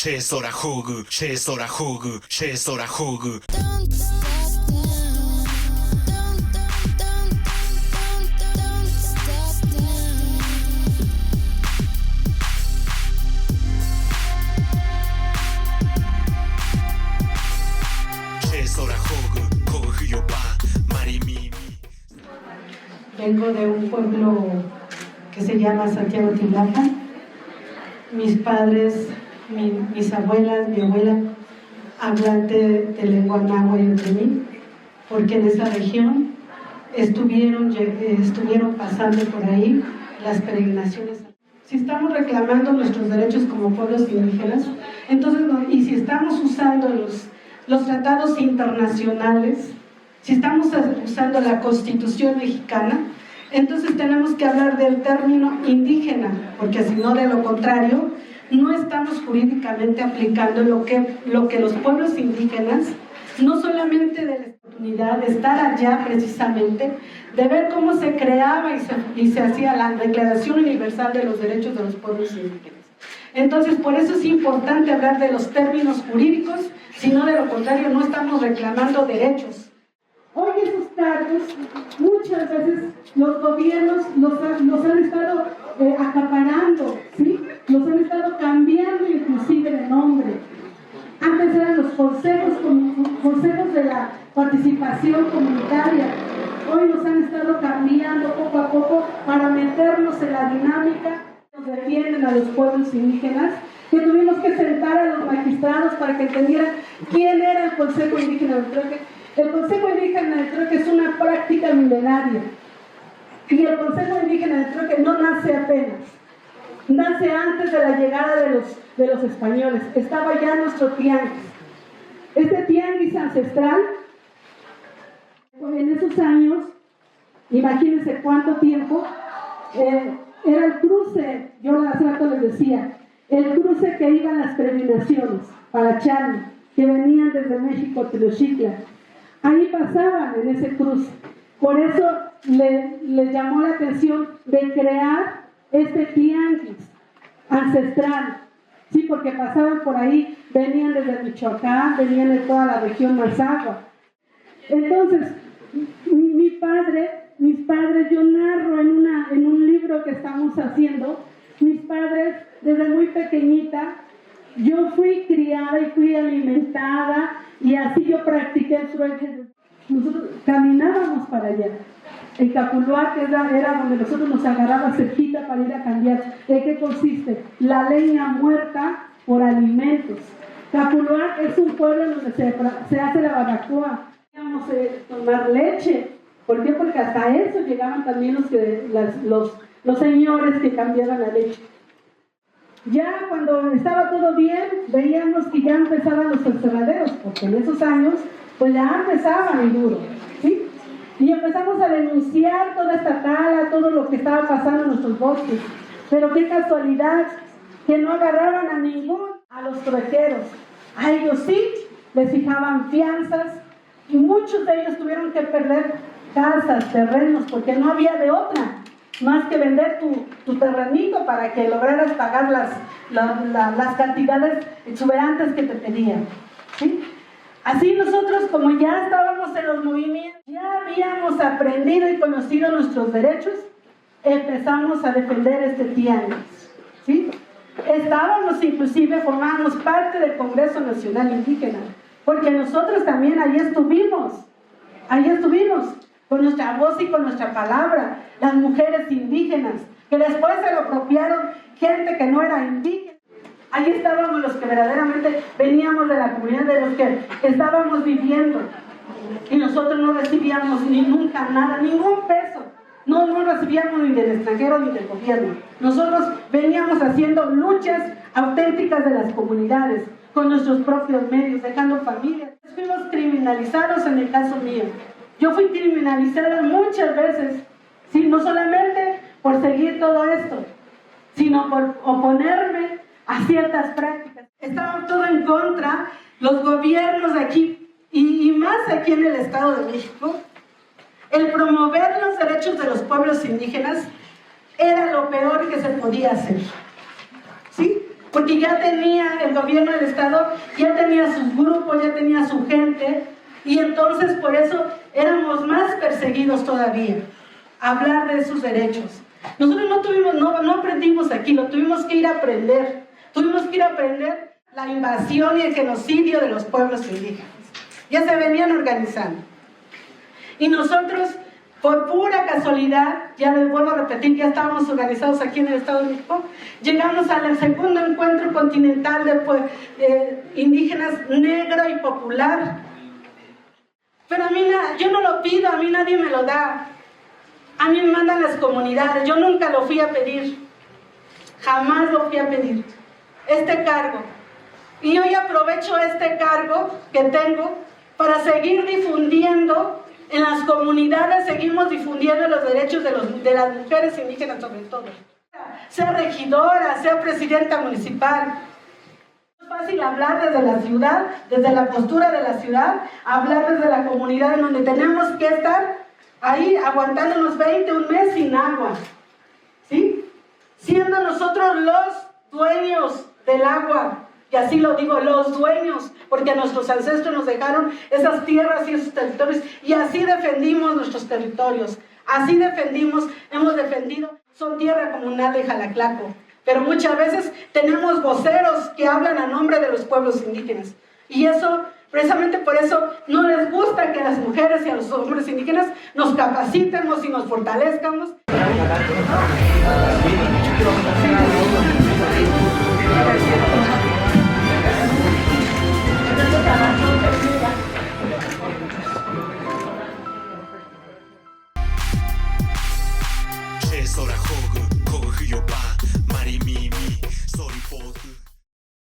Shesora Hogu, Shesora Hogu, Shesora Hogu. Vengo de un pueblo que se llama Santiago Titlapan. Mis padres, mis abuelas, mi abuela, hablante de lengua náhuatl y otomí, porque en esa región estuvieron pasando por ahí las peregrinaciones. Si estamos reclamando nuestros derechos como pueblos indígenas, entonces, y si estamos usando los tratados internacionales, si estamos usando la Constitución mexicana, entonces tenemos que hablar del término indígena, porque si no, de lo contrario, no estamos jurídicamente aplicando lo que los pueblos indígenas, no solamente de la oportunidad de estar allá precisamente, de ver cómo se creaba y se hacía la Declaración Universal de los Derechos de los Pueblos Indígenas. Entonces, por eso es importante hablar de los términos jurídicos, si no, de lo contrario, no estamos reclamando derechos. Hoy esos cargos, muchas veces los gobiernos los han estado acaparando, ¿sí? Los han estado cambiando inclusive de nombre. Antes eran los consejos de la participación comunitaria. Hoy los han estado cambiando poco a poco para meternos en la dinámica. Nos defienden a los pueblos indígenas, que tuvimos que sentar a los magistrados para que entendieran quién era el Consejo Indígena del Trueque. El Consejo Indígena del Trueque es una práctica milenaria. Y el Consejo Indígena del Trueque no nace apenas. Nace antes de la llegada de los españoles. Estaba ya nuestro tianguis. Este tianguis ancestral, en esos años, imagínense cuánto tiempo, era el cruce, yo hace rato les decía, el cruce que iban las peregrinaciones para Chalma, que venían desde México a Tenochtitlan. Ahí pasaban en ese cruce. Por eso les llamó la atención de crear este tianguis ancestral. Sí, porque pasaban por ahí, venían desde Michoacán, venían de toda la región Mazahua. Entonces, mis padres, yo narro en un libro que estamos haciendo, mis padres, desde muy pequeñita, yo fui criada y fui alimentada, y así yo practiqué el trueque. Nosotros caminábamos para allá. El Capuluá, que era donde nosotros nos agarraba cerquita para ir a cambiar. ¿De qué consiste? La leña muerta por alimentos. Capuluá es un pueblo donde se hace la barbacoa. Íbamos a tomar leche. ¿Por qué? Porque hasta eso llegaban también los señores que cambiaban la leche. Ya cuando estaba todo bien, veíamos que ya empezaban los encerraderos, porque en esos años, pues ya empezaban y duro, ¿sí? Y empezamos a denunciar toda esta tala, todo lo que estaba pasando en nuestros bosques. Pero qué casualidad, que no agarraban a los truequeros. A ellos sí, les fijaban fianzas, y muchos de ellos tuvieron que perder casas, terrenos, porque no había de otra más que vender tu terrenito para que lograras pagar las cantidades exuberantes que te pedían, ¿sí? Así nosotros, como ya estábamos en los movimientos, ya habíamos aprendido y conocido nuestros derechos, empezamos a defender este tianguis, ¿sí? Estábamos inclusive, formábamos parte del Congreso Nacional Indígena, porque nosotros también ahí estuvimos, con nuestra voz y con nuestra palabra, las mujeres indígenas, que después se lo apropiaron gente que no era indígena. Ahí estábamos los que verdaderamente veníamos de la comunidad, de los que estábamos viviendo, y nosotros no recibíamos ni nunca nada, ningún peso, no recibíamos ni del extranjero ni del gobierno. Nosotros veníamos haciendo luchas auténticas de las comunidades, con nuestros propios medios, dejando familias. Fuimos criminalizados en el caso mío. Yo fui criminalizada muchas veces, ¿sí? No solamente por seguir todo esto, sino por oponerme a ciertas prácticas. Estaba todo en contra, los gobiernos de aquí, y más aquí en el Estado de México. El promover los derechos de los pueblos indígenas era lo peor que se podía hacer, ¿sí? porque ya tenía el gobierno del estado, ya tenía sus grupos, ya tenía su gente, y entonces por eso éramos más perseguidos todavía, hablar de sus derechos. Nosotros no aprendimos aquí, lo tuvimos que ir a aprender, la invasión y el genocidio de los pueblos indígenas. Ya se venían organizando. Y nosotros, por pura casualidad, ya les vuelvo a repetir, ya estábamos organizados aquí en el Estado de México, llegamos al segundo encuentro continental de indígenas negro y popular. Pero a mí, yo no lo pido, a mí nadie me lo da. A mí me mandan las comunidades, yo nunca lo fui a pedir. Jamás lo fui a pedir. Este cargo. Y hoy aprovecho este cargo que tengo para seguir difundiendo en las comunidades, seguimos difundiendo los derechos de las mujeres indígenas sobre todo. Sea regidora, sea presidenta municipal. Es fácil hablar desde la ciudad, desde la postura de la ciudad, hablar desde la comunidad en donde tenemos que estar ahí aguantándonos 21 meses sin agua. ¿Sí? Siendo nosotros los dueños del agua. Y así lo digo, los dueños, porque nuestros ancestros nos dejaron esas tierras y esos territorios, y así defendimos nuestros territorios, así hemos defendido, son tierra comunal de Jalaclaco, pero muchas veces tenemos voceros que hablan a nombre de los pueblos indígenas, y eso, precisamente por eso, no les gusta que a las mujeres y a los hombres indígenas nos capacitemos y nos fortalezcamos.